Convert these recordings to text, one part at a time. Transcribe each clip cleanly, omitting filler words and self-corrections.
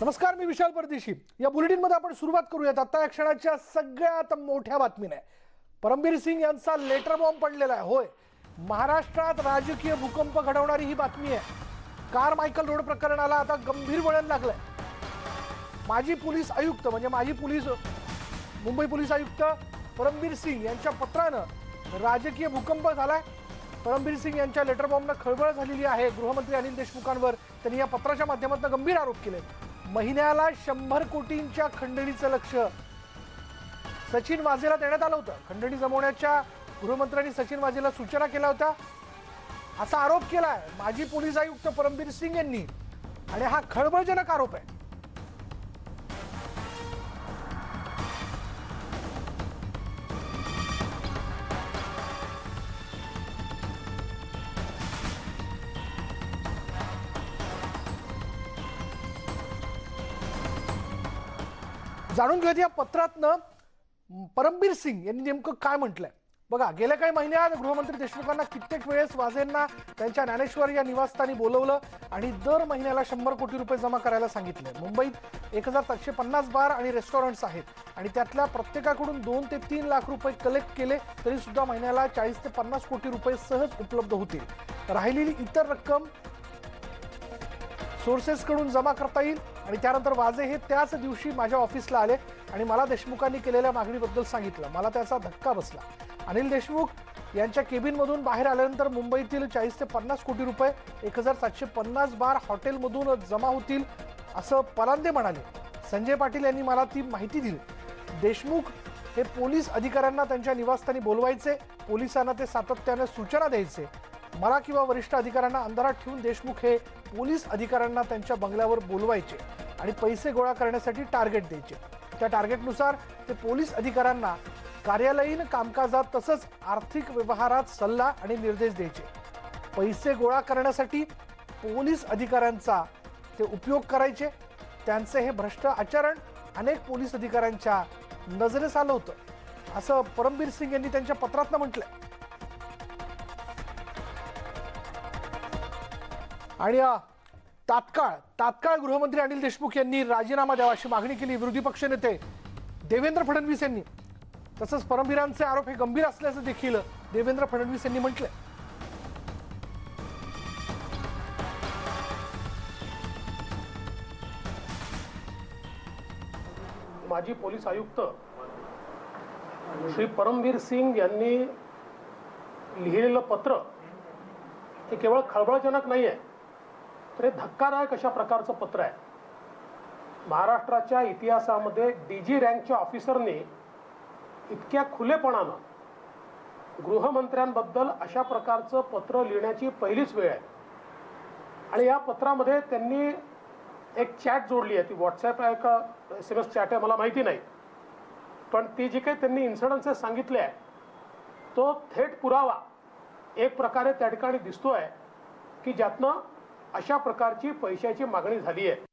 नमस्कार, मी विशाल परदेशी। या बुलेटिनमध्ये आपण सुरुवात करूयात आता या क्षणाच्या सगळ्यात मोठ्या बातमीने। परमबीर सिंग यांचा लेटर बॉम्ब पडलेला आहे। होय, महाराष्ट्रात राजकीय भूकंप घडवणारी ही बातमी आहे। कारमायकल रोड प्रकरणाला आता गंभीर वळण लागलंय। माजी पोलीस आयुक्त मुंबई पोलीस आयुक्त परमबीर सिंग यांच्या पत्रानं राजकीय भूकंप झालाय। परमबीर सिंग यांच्या लेटर बॉम्बनं खळबळ झालेली आहे। गृहमंत्री अनिल देशमुखांवर त्यांनी या पत्राच्या माध्यमातून गंभीर आरोप केले। महिन्याला 100 कोटींच्या खंडणीचं लक्ष सचिन वाझेला देण्यात आलं होतं। खंडणी जमवण्याच्या गृहमंत्र्यांनी सचिन वाझेला सूचना केल्या होत्या असा आरोप केलाय माजी पोलीस आयुक्त परमबीर सिंग यांनी, आणि हा खळबळजनक आरोप आहे। जाणून घेऊयात या पत्रातनं परमबीर सिंग यांनी नेमकं काय म्हटलंय। बघा, गेल्या काही महिन्यात गृहमंत्री देशमुखांना कित्येक वेळेस वाझेंना त्यांच्या ज्ञानेश्वर या निवासस्थानी बोलवलं आणि दर महिन्याला 100 कोटी रुपये जमा करायला सांगितले। मुंबईत 1750 बार आणि रेस्टॉरंट्स आहेत आणि त्यातल्या प्रत्येकाकडून 2 ते 3 लाख रुपये कलेक्ट केले तरी सुद्धा महिन्याला 40 ते 50 कोटी रुपये सहज उपलब्ध होतील। राहिलेली इतर रक्कम सोर्सेसकडून जमा करता येईल। आणि त्यानंतर वाझे हे त्याच दिवशी माझ्या ऑफिसला आले आणि मला देशमुखांनी केलेल्या मागणीबद्दल सांगितलं। मला त्याचा धक्का बसला। अनिल देशमुख यांच्या केबिनमधून बाहेर आल्यानंतर मुंबईतील 40 ते 50 कोटी रुपये 1750 बार हॉटेलमधून जमा होतील असं परांदे म्हणाले। संजय पाटील यांनी मला ती माहिती दिली। देशमुख हे पोलीस अधिकाऱ्यांना त्यांच्या निवासस्थानी बोलवायचे, पोलिसांना ते सातत्याने सूचना द्यायचे। मला किंवा वरिष्ठ अधिकाऱ्यांना अंधारात ठेवून देशमुख हे पोलीस अधिकाऱ्यांना त्यांच्या बंगल्यावर बोलवायचे आणि पैसे गोळा करण्यासाठी टार्गेट द्यायचे। त्या टार्गेटनुसार ते पोलीस अधिकाऱ्यांना कार्यालयीन कामकाजात तसंच आर्थिक व्यवहारात सल्ला आणि निर्देश द्यायचे। पैसे गोळा करण्यासाठी पोलीस अधिकाऱ्यांचा ते उपयोग करायचे। त्यांचे हे भ्रष्ट आचरण अनेक पोलीस अधिकाऱ्यांच्या नजरेस आलं होतं असं परमबीर सिंग यांनी त्यांच्या पत्रात म्हटलंय। आणि तात्काळ गृहमंत्री अनिल देशमुख यांनी राजीनामा द्यावा अशी मागणी केली विरोधी पक्षनेते देवेंद्र फडणवीस यांनी। तसंच परमबीरांचे आरोप हे गंभीर असल्याचं देखील देवेंद्र फडणवीस यांनी म्हटलंय। माजी पोलीस आयुक्त श्री परमबीर सिंग यांनी लिहिलेलं पत्र हे केवळ खळबळजनक नाही आहे, तर हे धक्कादायक अशा प्रकारचं पत्र आहे। महाराष्ट्राच्या इतिहासामध्ये डीजी रँकच्या ऑफिसरने इतक्या खुलेपणानं गृहमंत्र्यांबद्दल अशा प्रकारचं पत्र लिहिण्याची पहिलीच वेळ आहे। आणि या पत्रामध्ये त्यांनी एक चॅट जोडली आहे, ती व्हॉट्सॲप आहे का SMS चॅट आहे मला माहिती नाही, पण ती जी काही त्यांनी इन्सिडन्सेस सांगितले आहे तो थेट पुरावा एक प्रकारे त्या ठिकाणी दिसतोय की ज्यातनं अशा प्रकारची पैशाची मागणी झाली आहे।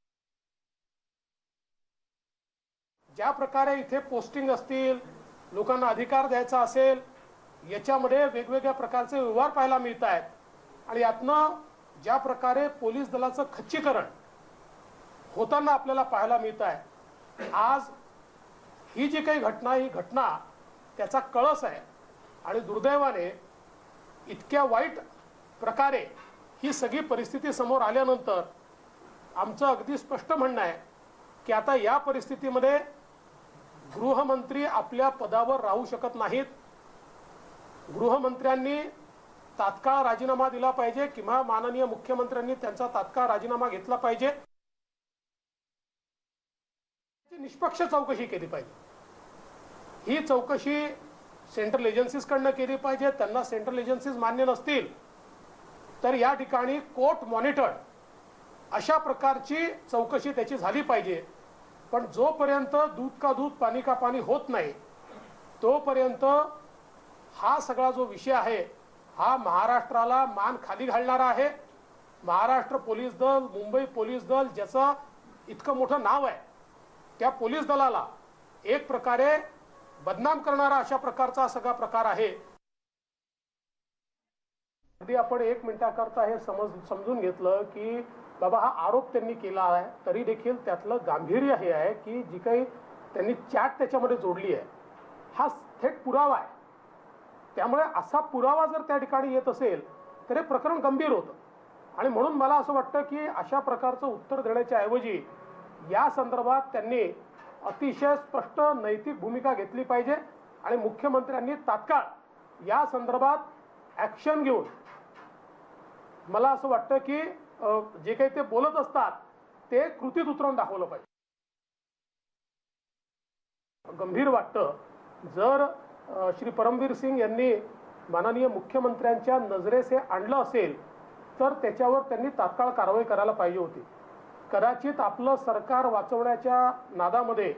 ज्या प्रकारे इथे पोस्टिंग असतील, लोकांना अधिकार द्यायचा असेल, याच्यामध्ये वेगवेगळ्या प्रकारचे व्यवहार पाहायला मिळत आहेत आणि यातनं ज्या प्रकारे पोलीस दलाचं खच्चीकरण होताना आपल्याला पाहायला मिळत आहे। आज ही जी काही घटना त्याचा कळस आहे आणि दुर्दैवाने इतक्या वाईट प्रकारे ही सगळी परिस्थिती समोर आल्यानंतर आमचं अगदी स्पष्ट म्हणणं आहे की आता या परिस्थितीमध्ये गृहमंत्री आपल्या पदावर राहू शकत नाहीत। गृहमंत्र्यांनी तात्काळ राजीनामा दिला पाहिजे किंवा माननीय मुख्यमंत्र्यांनी त्यांचा तात्काळ राजीनामा घेतला पाहिजे। निष्पक्ष चौकशी केली पाहिजे। ही चौकशी सेंट्रल एजन्सीजकडनं केली पाहिजे। त्यांना सेंट्रल एजन्सीज मान्य नसतील तर या ठिकाणी कोर्ट मॉनिटर्ड अशा प्रकारची चौकशी त्याची झाली पाहिजे। पण जोपर्यंत दूध का दूध पाणी का पाणी होत नाही तोपर्यंत हा सगळा जो विषय आहे हा महाराष्ट्राला मान खाली घालणारा आहे। महाराष्ट्र पोलीस दल, मुंबई पोलीस दल ज्याचं इतकं मोठं नाव आहे, त्या पोलीस दलाला एक प्रकारे बदनाम करणारा अशा प्रकारचा सगळा प्रकार आहे। अगदी आपण 1 मिनिटाकरता हे समजून घेतलं की बाबा हा आरोप त्यांनी केला आहे, तरी देखील त्यातलं गांभीर्य हे आहे की जी काही त्यांनी चॅट त्याच्यामध्ये जोडली आहे हा थेट पुरावा आहे. त्यामुळे असा पुरावा जर त्या ठिकाणी येत असेल तर हे प्रकरण गंभीर होतं. आणि म्हणून मला असं वाटतं की अशा प्रकारचं उत्तर देण्याच्या ऐवजी या संदर्भात त्यांनी अतिशय स्पष्ट नैतिक भूमिका घेतली पाहिजे आणि मुख्यमंत्र्यांनी तात्काळ या संदर्भात ॲक्शन घेऊन मला असं वाटतं की जे काही ते बोलत असतात ते कृतीत उतरवून दाखवलं पाहिजे. गंभीर वाटतं जर श्री परमवीर सिंग यांनी माननीय मुख्यमंत्र्यांच्या नजरेस हे आणलं असेल तर त्याच्यावर त्यांनी तात्काळ कारवाई करायला पाहिजे होती. कदाचित आपलं सरकार वाचवण्याच्या नादामध्ये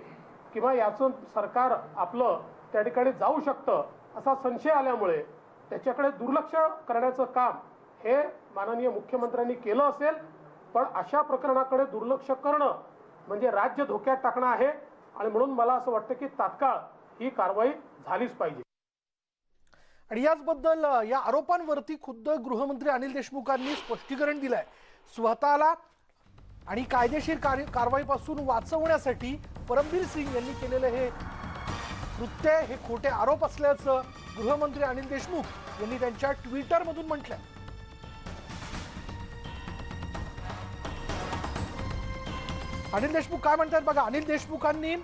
किंवा याचं सरकार आपलं त्या ठिकाणी जाऊ शकतं असा संशय आल्यामुळे त्याच्याकडे दुर्लक्ष करण्याचं काम हे माननीय मुख्यमंत्र्यांनी केलं असेल. पण अशा प्रकरणाकडे दुर्लक्ष करणं म्हणजे राज्य धोक्यात टाकणं आहे आणि म्हणून मला असं वाटतं की तात्काळ ही कारवाई झालीच पाहिजे. आणि याचबद्दल या आरोपांवरती खुद्द गृहमंत्री अनिल देशमुखांनी स्पष्टीकरण दिलंय. स्वतःला आणि कायदेशीर कारवाईपासून वाचवण्यासाठी परमबीर सिंग यांनी केलेलं हे कृत्य हे खोटे आरोप असल्याचं गृहमंत्री अनिल देशमुख यांनी त्यांच्या ट्विटरमधून म्हटलंय. अनिल देशमुख काय म्हणतात बघा. अनिल देशमुखांनी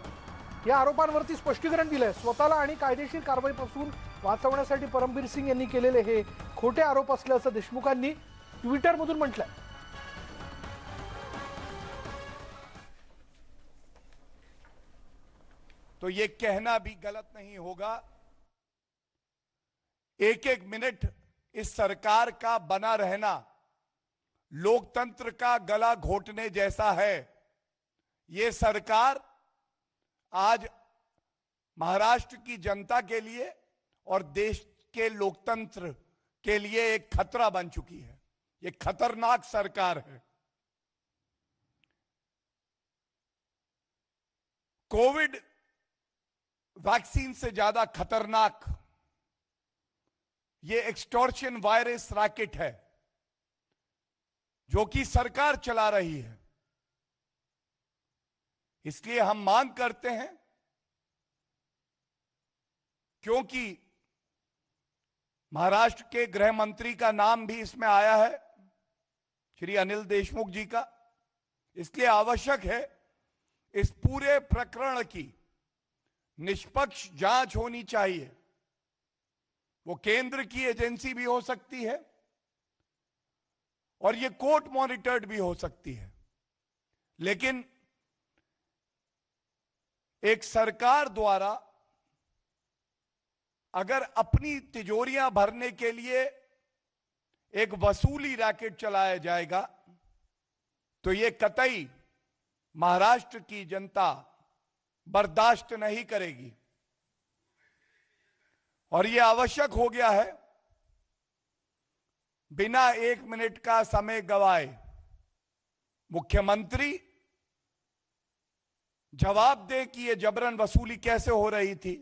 या आरोपांवरती स्पष्टीकरण दिलंय. स्वतःला आणि कायदेशीर कारवाईपासून वाचवण्यासाठी परमबीर सिंग यांनी केलेले हे खोटे आरोप असल्याचं देशमुखांनी ट्विटरमधून म्हटलंय. तो ये कहना भी गलत नहीं होगा, एक एक मिनट इस सरकार का बना रहना लोकतंत्र का गला घोटने जैसा है. ये सरकार आज महाराष्ट्र की जनता के लिए और देश के लोकतंत्र के लिए एक खतरा बन चुकी है. ये खतरनाक सरकार है. कोविड वैक्सीन से ज्यादा खतरनाक ये एक्सटॉर्शन वायरस रैकेट है जो कि सरकार चला रही है. इसलिए हम मांग करते हैं, क्योंकि महाराष्ट्र के गृह मंत्री का नाम भी इसमें आया है, श्री अनिल देशमुख जी का, इसलिए आवश्यक है इस पूरे प्रकरण की निष्पक्ष जांच होनी चाहिए. वो केंद्र की एजेंसी भी हो सकती है और ये कोर्ट मॉनिटर्ड भी हो सकती है. लेकिन एक सरकार द्वारा अगर अपनी तिजोरियां भरने के लिए एक वसूली रैकेट चलाया जाएगा तो ये कतई महाराष्ट्र की जनता बर्दाश्त नहीं करेगी. और यह आवश्यक हो गया है बिना एक मिनट का समय गवाए मुख्यमंत्री जवाब दें कि यह जबरन वसूली कैसे हो रही थी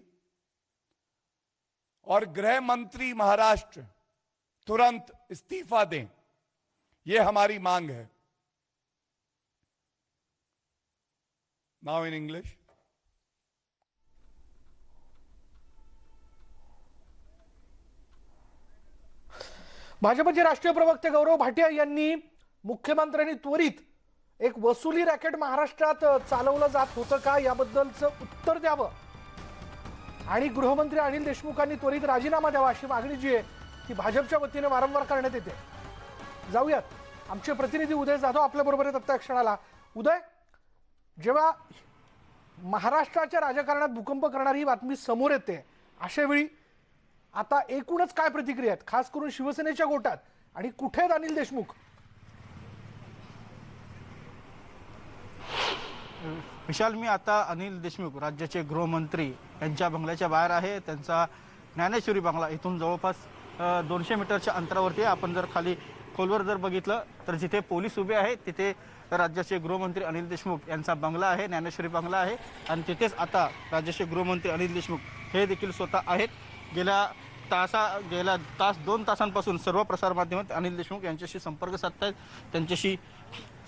और गृह मंत्री महाराष्ट्र तुरंत इस्तीफा दें. यह हमारी मांग है. Now in English. भाजपचे राष्ट्रीय प्रवक्ते गौरव भाटिया यांनी मुख्यमंत्र्यांनी त्वरित एक वसुली रॅकेट महाराष्ट्रात चालवलं जात होतं का याबद्दलचं उत्तर द्यावं आणि गृहमंत्री अनिल देशमुखांनी त्वरित राजीनामा द्यावा अशी मागणी जी आहे ती भाजपच्या वतीने वारंवार करण्यात येते. जाऊयात आमचे प्रतिनिधी उदय जाधव आपल्या बरोबर आहेत आत्ता क्षणाला. उदय, जेव्हा महाराष्ट्राच्या राजकारणात भूकंप करणारी ही बातमी समोर येते अशा वेळी आता एकूणच काय प्रतिक्रिया आहेत खास करून शिवसेनेच्या गोटात आणि कुठे आहेत अनिल देशमुख? विशाल, मी आता अनिल देशमुख राज्याचे गृहमंत्री यांच्या बंगल्याच्या बाहेर आहे. त्यांचा ज्ञानेश्वरी बंगला इथून जवळपास 200 मीटरच्या अंतरावरती. आपण जर खाली खोलवर जर बघितलं तर जिथे पोलीस उभे आहेत तिथे राज्याचे गृहमंत्री अनिल देशमुख यांचा बंगला आहे, ज्ञानेश्वरी बंगला आहे. आणि तिथेच आता राज्याचे गृहमंत्री अनिल देशमुख हे देखील स्वतः आहेत. गेल्या तास 2 तासांपासून सर्व प्रसारमाध्यमात अनिल देशमुख यांच्याशी संपर्क साधतायत, त्यांच्याशी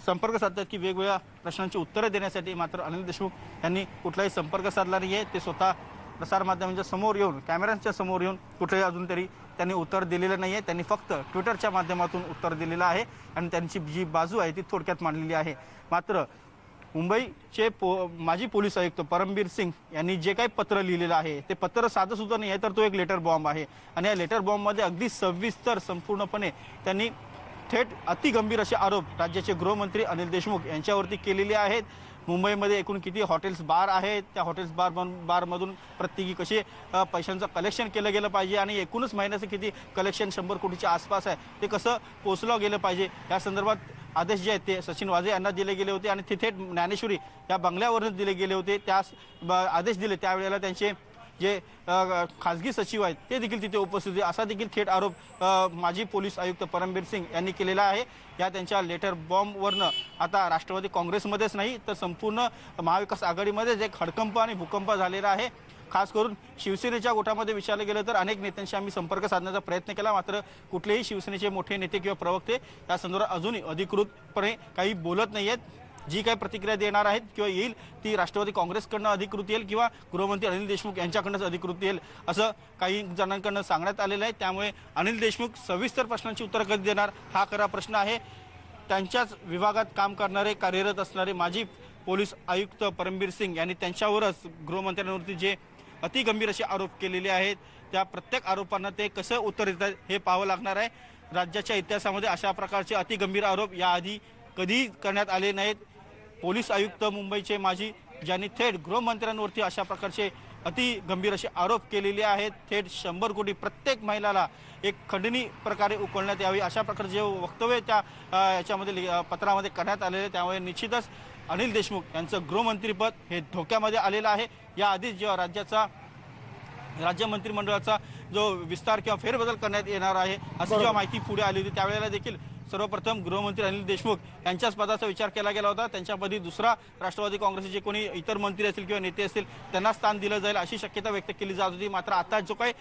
संपर्क साधतात की वेगवेगळ्या प्रश्नांची उत्तरं देण्यासाठी, मात्र अनिल देशमुख यांनी कुठलाही संपर्क साधला नाही आहे. ते स्वतः प्रसारमाध्यमांच्या समोर येऊन, कॅमेऱ्यांच्या समोर येऊन कुठेही अजून तरी त्यांनी उत्तर दिलेलं नाही आहे. त्यांनी फक्त ट्विटरच्या माध्यमातून उत्तर दिलेलं आहे आणि त्यांची जी बाजू आहे ती थोडक्यात मांडलेली आहे. मात्र मुंबईचे माजी पोलीस आयुक्त परमबीर सिंग यांनी जे काही पत्र लिहिलेलं आहे ते पत्र साधं सुद्धा नाही आहे, तर तो एक लेटर बॉम्ब आहे. आणि या लेटर बॉम्बमध्ये अगदी सविस्तर संपूर्णपणे त्यांनी थेट अतिगंभीर असे आरोप राज्याचे गृहमंत्री अनिल देशमुख यांच्यावरती केलेले आहेत. मुंबईमध्ये एकूण किती हॉटेल्स बार आहेत, त्या हॉटेल्स बारमधून प्रत्येकी कसे पैशांचं कलेक्शन केलं गेलं पाहिजे आणि एकूणच महिन्याचं किती कलेक्शन 100 कोटीच्या आसपास आहे ते कसं पोचलं गेलं पाहिजे, या संदर्भात आदेश जे आहेत ते सचिन वाझे यांना दिले गेले होते आणि ते थेट ज्ञानेश्वरी या बंगल्यावरून दिले गेले होते. त्यास आदेश दिले त्यावेळेला त्यांचे जे खासगी सचिव आहेत ते देखील तिथे उपस्थित होते. असा देखील थेट आरोप माजी पोलीस आयुक्त परमबीर सिंग यांनी केलेला आहे. या त्यांच्या लेटर बॉम्बवरनं आता राष्ट्रवादी काँग्रेसमध्येच नाही तर संपूर्ण महाविकास आघाडीमध्येच एक हडकंप आणि भूकंप झालेला आहे. खास करून शिवसेनेच्या गोटामध्ये विचारलं गेलं तर अनेक नेत्यांशी आम्ही संपर्क साधण्याचा प्रयत्न केला, मात्र कुठलेही शिवसेनेचे मोठे नेते किंवा प्रवक्ते या संदर्भात अजूनही अधिकृतपणे काही बोलत नाही आहेत. जी काही प्रतिक्रिया देणार आहेत किंवा येईल ती राष्ट्रवादी काँग्रेसकडनं अधिकृत येईल किंवा गृहमंत्री अनिल देशमुख यांच्याकडनंच अधिकृत येईल असं काही जणांकडनं सांगण्यात आलेलं आहे. त्यामुळे अनिल देशमुख सविस्तर प्रश्नांची उत्तरं कधी देणार हा खरा प्रश्न आहे. त्यांच्याच विभागात काम करणारे, कार्यरत असणारे माजी पोलीस आयुक्त परमबीर सिंग यांनी त्यांच्यावरच गृहमंत्र्यांवरती जे अतिगंभीर असे आरोप केलेले आहेत त्या प्रत्येक आरोपांना ते कसं उत्तर देतात हे पाहावं लागणार आहे. राज्याच्या इतिहासामध्ये अशा प्रकारचे अतिगंभीर आरोप याआधी कधी करण्यात आले नाहीत. पोलीस आयुक्त मुंबईचे माजी ज्यांनी थेट गृहमंत्र्यांवरती अशा प्रकारचे अति गंभीर असे आरोप केलेले आहेत. थेट 100 कोटी प्रत्येक महिलाला एक खंडणी प्रकारे उकळण्यात यावी अशा प्रकारचे वक्तव्य त्या याच्यामध्ये पत्रामध्ये करण्यात आलेले. त्यामुळे निश्चितच अनिल देशमुख यांचं गृहमंत्रीपद हे धोक्यामध्ये आलेलं आहे. याआधीच जेव्हा राज्य मंत्रिमंडळाचा जो विस्तार किंवा फेरबदल करण्यात येणार आहे अशी जेव्हा माहिती पुढे आली होती त्यावेळेला देखील सर्वप्रथम गृहमंत्री अनिल देशमुख यांच्याच पदाचा विचार केला गेला होता. त्यांच्यापदी दुसरा राष्ट्रवादी काँग्रेसचे जे कोणी इतर मंत्री असतील किंवा नेते असतील त्यांना स्थान दिलं जाईल अशी शक्यता व्यक्त केली जात होती. मात्र आता जो काही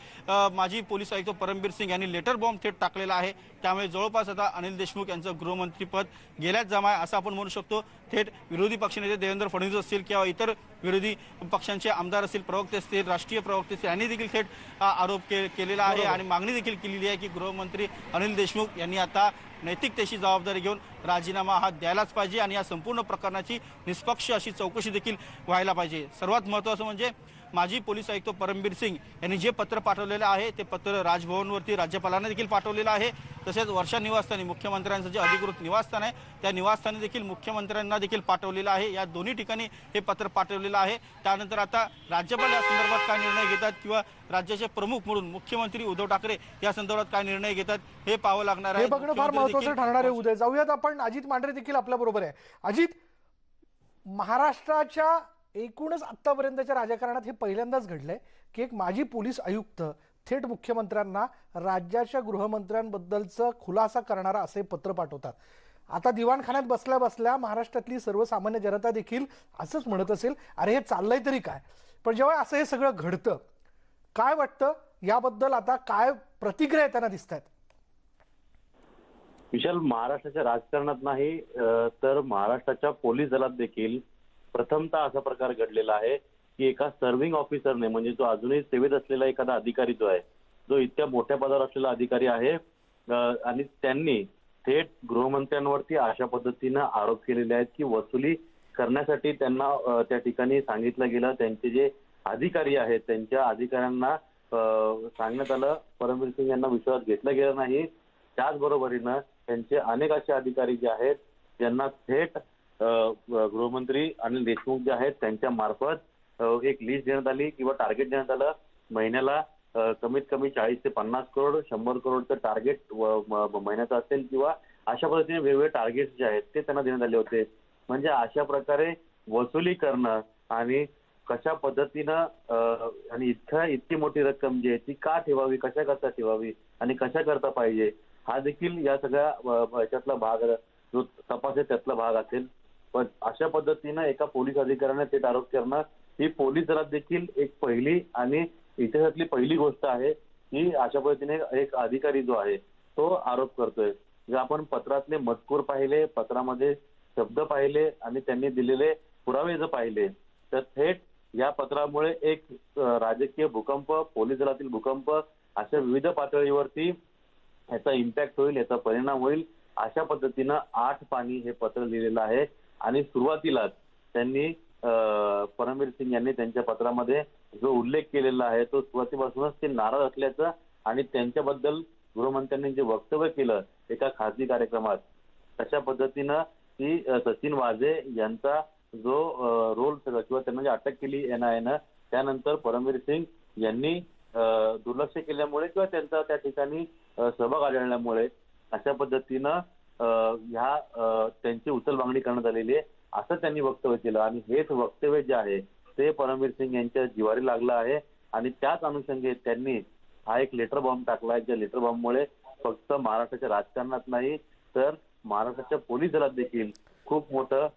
माजी पोलीस आयुक्त परमबीर सिंग यांनी लेटर बॉम्ब थेट टाकलेला आहे त्यामुळे जवळपास आता अनिल देशमुख यांचं गृहमंत्रीपद गेल्याच जमा आहे असं आपण म्हणू शकतो. थेट विरोधी पक्षनेते देवेंद्र फडणवीस असतील किंवा इतर विरोधी पक्षांचे आमदार असतील, प्रवक्ते असतील, राष्ट्रीय प्रवक्ते असतील यांनी देखील थेट आरोप केलेला आहे आणि मागणी देखील केलेली आहे की गृहमंत्री अनिल देशमुख यांनी आता नैतिकतेची जबाबदारी घेऊन राजीनामा हा द्यायलाच पाहिजे आणि या संपूर्ण प्रकरणाची निष्पक्ष अशी चौकशी देखील व्हायला पाहिजे. सर्वात महत्त्वाचं म्हणजे माजी पोलीस आयुक्त परमबीर सिंग यांनी जे पत्र पाठवलेलं आहे ते पत्र राजभवनवरती राज्यपालांना देखील पाठवलेलं आहे. तसेच वर्षा निवासस्थानी मुख्यमंत्र्यांचं जे अधिकृत निवासस्थान आहे त्या निवासस्थानी देखील मुख्यमंत्र्यांना देखील पाठवलेलं आहे. या दोन्ही ठिकाणी हे पत्र पाठवलेलं आहे. त्यानंतर आता राज्यपाल या संदर्भात काय निर्णय घेतात किंवा राज्याचे प्रमुख म्हणून मुख्यमंत्री उद्धव ठाकरे या संदर्भात काय निर्णय घेतात हे पाहावं लागणार आहे. हे बघणं फार महत्त्वाचं ठरणार आहे. उद्या जाऊयात आपण. अजित मांढरे देखील आपल्या बरोबर आहे. अजित, महाराष्ट्राच्या एकूणच आतापर्यंतच्या राजकारणात हे पहिल्यांदाच घडलंय की एक माजी पोलीस आयुक्त थेट मुख्यमंत्र्यांना राज्याच्या गृहमंत्र्यांबद्दलचं खुलासा करणारा असे पत्र पाठवतात. आता दिवाणखान्यात बसल्या बसल्या महाराष्ट्रातली सर्वसामान्य जनता देखील असंच म्हणत असेल, अरे हे चाललंय तरी काय. पण जेव्हा असं हे सगळं घडतं काय वाटतं याबद्दल, आता काय प्रतिक्रिया त्यांना दिसत आहेत? विशाल, महाराष्ट्राच्या राजकारणात नाही तर महाराष्ट्राच्या पोलीस दलात देखील प्रथमतः असा प्रकार घडलेला आहे की एका सर्व्हिंग ऑफिसरने, म्हणजे जो अजूनही सेवेत असलेला एखादा अधिकारी जो आहे, जो इतक्या मोठ्या पदावर असलेला अधिकारी आहे आणि त्यांनी थेट गृहमंत्र्यांवरती अशा पद्धतीनं आरोप केलेले आहेत की वसुली करण्यासाठी त्यांना त्या ठिकाणी सांगितलं गेलं. त्यांचे जे अधिकारी आहेत त्यांच्या अधिकाऱ्यांना सांगण्यात आलं, परमबीर सिंग यांना विश्वास घेतला गेला नाही. त्याचबरोबरीनं त्यांचे अनेक असे अधिकारी जे आहेत ज्यांना थेट गृहमंत्री अनिल देशमुख जे आहेत त्यांच्या मार्फत एक लिस्ट देण्यात आली किंवा टार्गेट देण्यात आलं. महिन्याला कमीत कमी 40 ते 50 करोड 100 करोडचं टार्गेट महिन्याचं असेल किंवा अशा पद्धतीने वेगवेगळे टार्गेट जे आहेत ते त्यांना देण्यात आले होते. म्हणजे अशा प्रकारे वसुली करणं आणि कशा पद्धतीनं आणि इतकी मोठी रक्कम जी आहे ती का ठेवावी, कशा करता ठेवावी आणि कशा करता पाहिजे हा देखील या सगळ्या याच्यातला भाग, जो तपास आहे त्यातला भाग असेल. पण अशा पद्धतीनं एका पोलीस अधिकाऱ्याने थेट आरोप करणं ही पोलीस दलात देखील एक पहिली आणि इतिहासातली पहिली गोष्ट आहे की अशा पद्धतीने एक अधिकारी जो आहे तो आरोप करतोय. जर आपण पत्रातले मजकूर पाहिले, पत्रामध्ये शब्द पाहिले आणि त्यांनी दिलेले पुरावे जर पाहिले तर थेट या पत्रामुळे एक राजकीय भूकंप, पोलीस दलातील भूकंप अशा विविध पातळीवरती याचा इम्पॅक्ट होईल, याचा परिणाम होईल. अशा पद्धतीनं 8 पानी हे पत्र लिहिलेलं आहे. आणि सुरुवातीलाच त्यांनी परमवीर सिंग यांनी त्यांच्या पत्रामध्ये जो उल्लेख केलेला आहे तो सुरुवातीपासूनच ते नाराज असल्याचं आणि त्यांच्याबद्दल गृहमंत्र्यांनी जे वक्तव्य केलं एका खासगी कार्यक्रमात, तशा पद्धतीनं की सचिन वाझे यांचा जो रोल किंवा त्यांना जी अटक केली एनआयएनं, त्यानंतर परमवीर सिंग यांनी दुर्लक्ष केल्यामुळे किंवा त्यांचा त्या ठिकाणी सहभाग आढळल्यामुळे अशा पद्धतीनं त्यांची उचलबांगडी करण्यात आलेली आहे असं त्यांनी वक्तव्य केलं. आणि हेच वक्तव्य जे आहे ते परमवीर सिंग यांच्या जिवारी लागलं आहे. आणि त्याच अनुषंगे त्यांनी हा एक लेटर बॉम्ब टाकलाय, ज्या लेटर बॉम्बमुळे फक्त महाराष्ट्राच्या राजकारणात नाही तर महाराष्ट्राच्या पोलीस दलात देखील खूप मोठं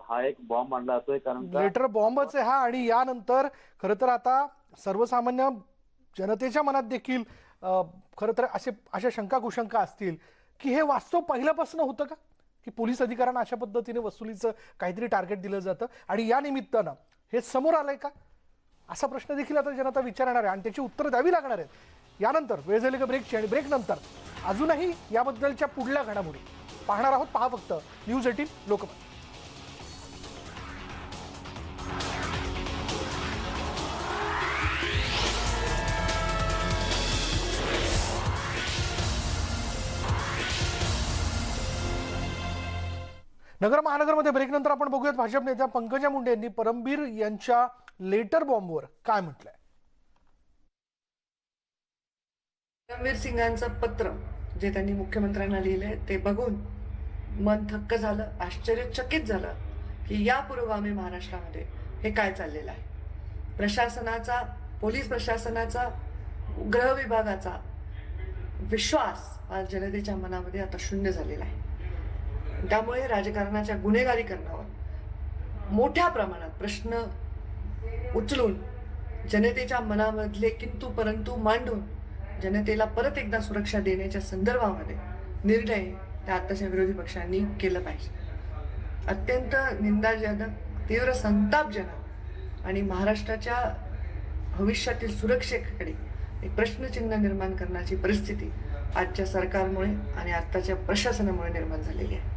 हा एक बॉम्ब मांडला जातोय. कारण लेटर बॉम्बच आहे हा. आणि यानंतर खरं तर आता सर्वसामान्य जनतेच्या मनात देखील खरं तर अशा शंका कुशंका असतील की हे वास्तव पहिल्यापासून होतं का, की पोलीस अधिकाऱ्यांना अशा पद्धतीने वसुलीचं काहीतरी टार्गेट दिलं जातं आणि या निमित्तानं हे समोर आलंय का, असा प्रश्न देखील आता जनता विचारणार आहे आणि त्याची उत्तरं द्यावी लागणार आहेत. यानंतर वेळ झाली का ब्रेकची, आणि ब्रेक नंतर अजूनही याबद्दलच्या पुढल्या घडामोडी पाहणार आहोत. पहा फक्त न्यूज 18 लोकमत. नगर महानगरमध्ये ब्रेक नंतर आपण बघूयात भाजप नेत्या पंकजा मुंडे यांनी परमबीर यांच्या लेटर बॉम्बवर काय म्हटलंय. परमवीर सिंगांचं पत्र जे त्यांनी मुख्यमंत्र्यांना लिहिलंय ते बघून मन थक्क झालं, आश्चर्यचकित झालं की या पुरोगामी महाराष्ट्रामध्ये हे काय चाललेलं आहे. प्रशासनाचा, पोलीस प्रशासनाचा, गृह विभागाचा विश्वास हा जनतेच्या मनामध्ये आता शून्य झालेला आहे. त्यामुळे राजकारणाच्या गुन्हेगारीकरणावर मोठ्या प्रमाणात प्रश्न उचलून जनतेच्या मनामधले किंतु परंतु मांडून जनतेला परत एकदा सुरक्षा देण्याच्या संदर्भामध्ये निर्णय त्या आताच्या विरोधी पक्षांनी केलं पाहिजे. अत्यंत निंदाजनक, तीव्र संतापजनक आणि महाराष्ट्राच्या भविष्यातील सुरक्षेकडे एक प्रश्नचिन्ह निर्माण करण्याची परिस्थिती आजच्या सरकारमुळे आणि आताच्या प्रशासनामुळे निर्माण झालेली आहे.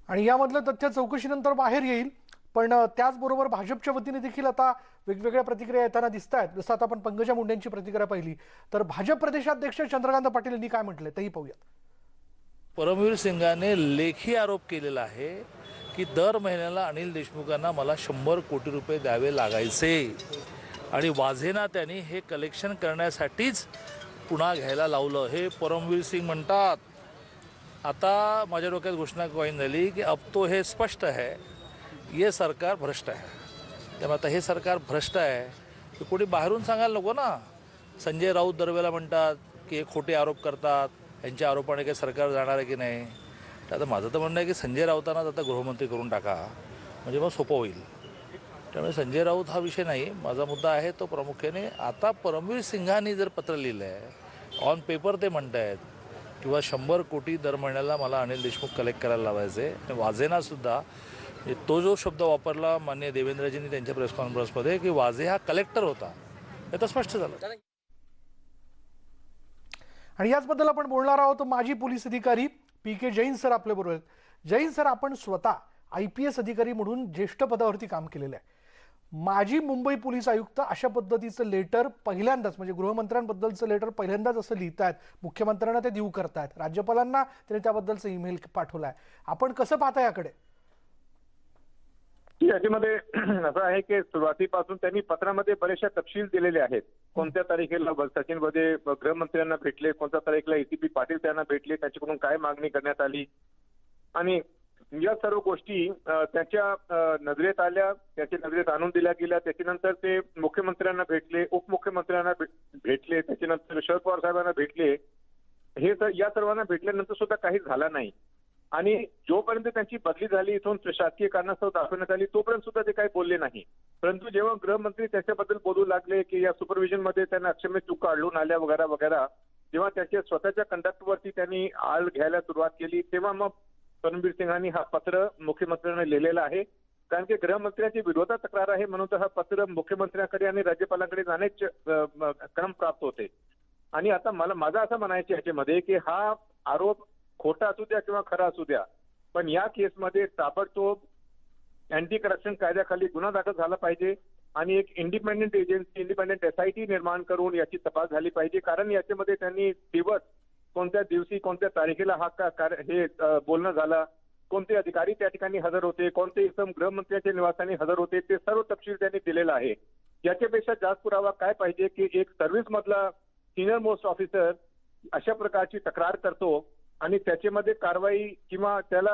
आणि यामधलं तथ्य चौकशीनंतर बाहेर येईल. पण त्याचबरोबर भाजपच्या वतीने देखील आता वेगवेगळ्या प्रतिक्रिया येताना दिसत आहेत. जसं आता आपण पंकजा मुंडेंची प्रतिक्रिया पाहिली तर भाजप प्रदेशाध्यक्ष चंद्रकांत पाटील यांनी काय म्हटलंय तेही पाहूयात. परमवीर सिंगाने लेखी आरोप केलेला आहे की दर महिन्याला अनिल देशमुखांना मला 100 कोटी रुपये द्यावे लागायचे आणि वाझेंना त्यांनी हे कलेक्शन करण्यासाठीच पुन्हा घ्यायला लावलं, हे परमवीर सिंग म्हणतात. आता माझ्या डोक्यात घोषणा कॉइन झाली की अब तो हे स्पष्ट है ये सरकार भ्रष्ट आहे. त्यामुळे आता हे सरकार भ्रष्ट आहे तर कोणी बाहेरून सांगायला नको ना. संजय राऊत दरवेळेला म्हणतात की हे खोटे आरोप करतात, यांच्या आरोपाने काही सरकार जाणार आहे की नाही. तर आता माझं तर म्हणणं आहे की संजय राऊतांनाच आता गृहमंत्री करून टाका, म्हणजे मग सोपं होईल. त्यामुळे संजय राऊत हा विषय नाही. माझा मुद्दा आहे तो प्रामुख्याने आता परमवीर सिंगांनी जर पत्र लिहिलं आहे, ऑन पेपर ते म्हणत आहेत किंवा 100 कोटी दर महिन्याला मला अनिल देशमुख कलेक्ट करायला लावायचे. आणि वाझेंना सुद्धा तो जो शब्द वापरला माननीय देवेंद्रजींनी त्यांच्या प्रेस कॉन्फरन्समध्ये की वाझे हा कलेक्टर होता, हे तर स्पष्ट झालं. आणि याचबद्दल आपण बोलणार आहोत. माजी पोलीस अधिकारी PK जैन सर आपल्या बरोबर आहेत. जैन सर, आपण स्वतः IPS अधिकारी म्हणून ज्येष्ठ पदावरती काम केलेलं आहे. माजी मुंबई पोलीस आयुक्त अशा पद्धतीचं लेटर पहिल्यांदाच, म्हणजे गृहमंत्र्यांबद्दलचं लेटर पहिल्यांदाच असं लिहितायत, मुख्यमंत्र्यांना ते देऊ करतायत, राज्यपालांना त्यांनी त्याबद्दलचं ईमेल पाठवलाय. आपण कसं पाहता याकडे? याच्यामध्ये असं आहे की सुरुवातीपासून त्यांनी पत्रामध्ये बरेचशा तपशील दिलेले आहेत. कोणत्या तारखेला सचिन वाझे गृहमंत्र्यांना भेटले, कोणत्या तारखेला ACP पाटील त्यांना भेटले, त्याच्याकडून काय मागणी करण्यात आली, आणि या सर्व गोष्टी त्यांच्या नजरेत आल्या, त्याच्या नजरेत आणून दिल्या गेल्या. त्याच्यानंतर ते मुख्यमंत्र्यांना भेटले, उपमुख्यमंत्र्यांना भेटले, त्याच्यानंतर शरद पवार साहेबांना भेटले. हे या सर्वांना भेटल्यानंतर सुद्धा काही झालं नाही. आणि जोपर्यंत त्यांची बदली झाली, इथून शासकीय कारणास्तव दाखवण्यात आली, तोपर्यंत सुद्धा ते काही बोलले नाही. परंतु जेव्हा गृहमंत्री त्याच्याबद्दल बोलू लागले की या सुपरविजन मध्ये त्यांना अक्षम्य चुका आढळून आल्या वगैरे वगैरे, जेव्हा त्याच्या स्वतःच्या कंडक्टवरती त्यांनी आळ घ्यायला सुरुवात केली, तेव्हा मग परमवीर सिंगांनी हा पत्र मुख्यमंत्र्यांना लिहिलेला आहे. कारण की गृहमंत्र्यांची विरोधात तक्रार आहे म्हणून तर हा पत्र मुख्यमंत्र्यांकडे आणि राज्यपालांकडे जाण्याचे क्रम प्राप्त होते. आणि आता माझं असं म्हणायचं याच्यामध्ये की हा आरोप खोटा असू द्या किंवा खरा असू द्या, पण या केसमध्ये ताबडतोब अँटी करप्शन कायद्याखाली गुन्हा दाखल झाला पाहिजे आणि एक इंडिपेंडेंट एजन्सी, इंडिपेंडेंट SIT निर्माण करून याची तपास झाली पाहिजे. कारण याच्यामध्ये त्यांनी दिवस, कोणत्या दिवशी, कोणत्या तारखेला हे बोलणं झालं, कोणते अधिकारी त्या ठिकाणी हजर होते, कोणते इसम गृहमंत्र्यांच्या निवासाने हजर होते, ते सर्व तपशील त्यांनी दिलेला आहे. याच्यापेक्षा जास्त पुरावा काय पाहिजे की एक सर्व्हिस मधला सिनियर मोस्ट ऑफिसर अशा प्रकारची तक्रार करतो आणि त्याच्यामध्ये कारवाई किंवा त्याला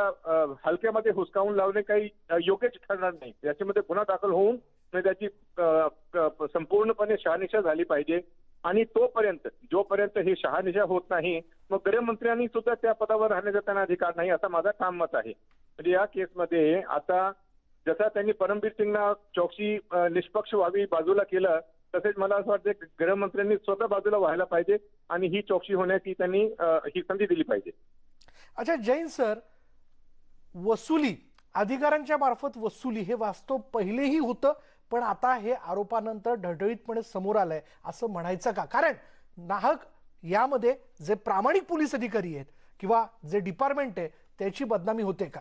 हलक्यामध्ये हुसकावून लावणे काही योग्यच ठरणार नाही. याच्यामध्ये गुन्हा दाखल होऊन त्याची संपूर्णपणे शहानिशा झाली पाहिजे. आणि जोपर्यंत ही शहानिशा होत नाही, मग गृहमंत्र्यांनी सुद्धा त्या पदावर राहण्याचा त्यांना अधिकार नाही, असं माझं ठाम मत आहे. म्हणजे या केसमध्ये आता जसा त्यांनी परमबीर सिंगना चौकशी निष्पक्ष व्हावी बाजूला केलं, तसेच मला असं वाटतं की गृहमंत्र्यांनी स्वतः बाजूला व्हायला पाहिजे आणि ही चौकशी होण्याची त्यांनी ही संधी दिली पाहिजे. अच्छा जैन सर, वसुली, अधिकाऱ्यांच्या मार्फत वसुली हे वास्तव पहिलेही होतं, पण आता हे आरोपानंतर ढळढळीतपणे समोर आलंय असं म्हणायचं का? कारण नाहक यामध्ये जे प्रामाणिक पोलीस अधिकारी आहेत किंवा जे डिपार्टमेंट आहे त्याची बदनामी होते का?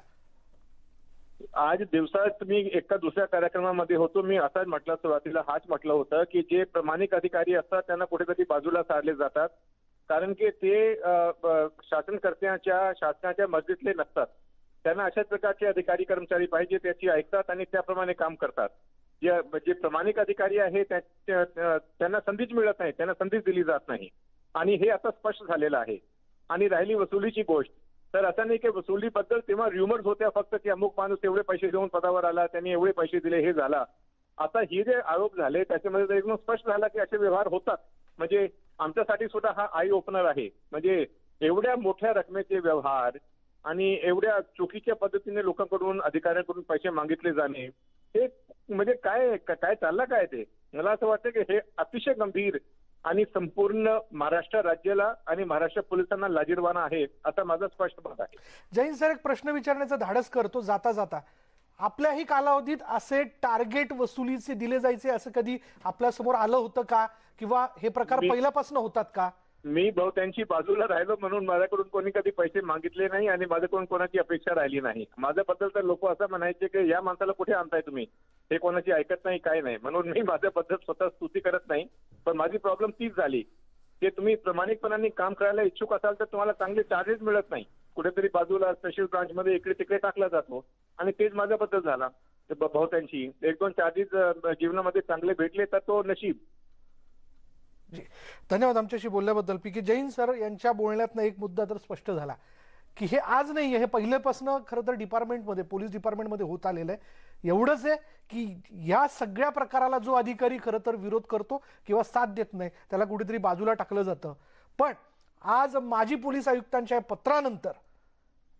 आज दिवसात मी एका दुसऱ्या कार्यक्रमामध्ये होतो, मी असाच म्हटलं, सुरुवातीला हाच म्हटलं होतं की जे प्रामाणिक अधिकारी असतात त्यांना कुठेतरी बाजूला सारले जातात. कारण की ते शासनाच्या मर्जीतले नसतात. त्यांना अशाच प्रकारचे अधिकारी कर्मचारी पाहिजे, त्याची ऐकतात आणि त्याप्रमाणे काम करतात. जे प्रामाणिक अधिकारी आहे त्यांना संधीच मिळत नाही, त्यांना संधीच दिली जात नाही आणि हे आता स्पष्ट झालेलं आहे. आणि राहिली वसुलीची गोष्ट, तर असं नाही की वसुलीबद्दल तेव्हा र्युमर्स होत्या फक्त की अमुक माणूस एवढे पैसे देऊन पदावर आला, त्यांनी एवढे पैसे दिले, हे झाला. आता हे जे आरोप झाले त्याच्यामध्ये एकदम स्पष्ट झाला की असे व्यवहार होतात. म्हणजे आमच्यासाठी सुद्धा हा आई ओपनर आहे. म्हणजे एवढ्या मोठ्या रकमेचे व्यवहार आणि एवढ्या चुकीच्या पद्धतीने लोकांकडून, अधिकाऱ्यांकडून पैसे मागितले जाणे, हे म्हणजे काय चाललं काय ते? मला असं वाटतं की हे अतिशय गंभीर आणि संपूर्ण महाराष्ट्र राज्याला आणि महाराष्ट्र पोलिसांना लाजिरवाणं आहे, असं माझं स्पष्ट मत आहे. जैन सर, एक प्रश्न विचारण्याचा धाडस करतो जाता जाता. आपल्याही कालावधीत असे टार्गेट वसुलीचे दिले जायचे असं कधी आपल्या समोर आलं होतं का? किंवा हे प्रकार पहिल्यापासून होतात का? मी त्यांची बाजूला राहिलो म्हणून माझ्याकडून कोणी कधी पैसे मागितले नाही आणि माझ्याकडून कोणाची अपेक्षा राहिली नाही. माझ्याबद्दल तर लोक असं म्हणायचे की या माणसाला कुठे आणताय तुम्ही, हे कोणाची ऐकत नाही, काय नाही. म्हणून मी माझ्याबद्दल स्वतः स्तुती करत नाही. पण माझी प्रॉब्लेम तीच झाली की तुम्ही प्रामाणिकपणाने काम करायला इच्छुक असाल तर तुम्हाला चांगले चार्जेस मिळत नाही. कुठेतरी बाजूला स्पेशल ब्रांचमध्ये इकडे तिकडे टाकला जातो आणि तेच माझ्याबद्दल झाला. बहुतांशी 1-2 चार्जेस जीवनामध्ये चांगले भेटले तर तो नशीब. धन्यवाद आमच्याशी बोलल्याबद्दल. पी के जैन सर यांच्या बोलण्यातनं एक मुद्दा तर स्पष्ट झाला की हे आज नाही, हे पहिल्यापासून खरं तर डिपार्टमेंटमध्ये, पोलीस डिपार्टमेंटमध्ये होत आलेलं आहे. एवढंच आहे की या सगळ्या प्रकाराला जो अधिकारी खरं तर विरोध करतो किंवा साथ देत नाही त्याला कुठेतरी बाजूला टाकलं जातं. पण आज माजी पोलीस आयुक्तांच्या पत्रानंतर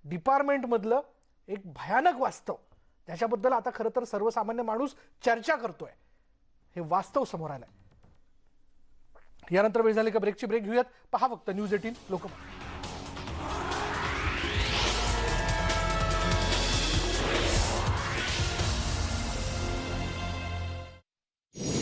डिपार्टमेंटमधलं एक भयानक वास्तव, त्याच्याबद्दल आता खरं तर सर्वसामान्य माणूस चर्चा करतोय, हे वास्तव समोर आलंय. यानंतर वेळ झाली का ब्रेकची? ब्रेक घेऊयात. पहा फक्त न्यूज 18 लोकमत.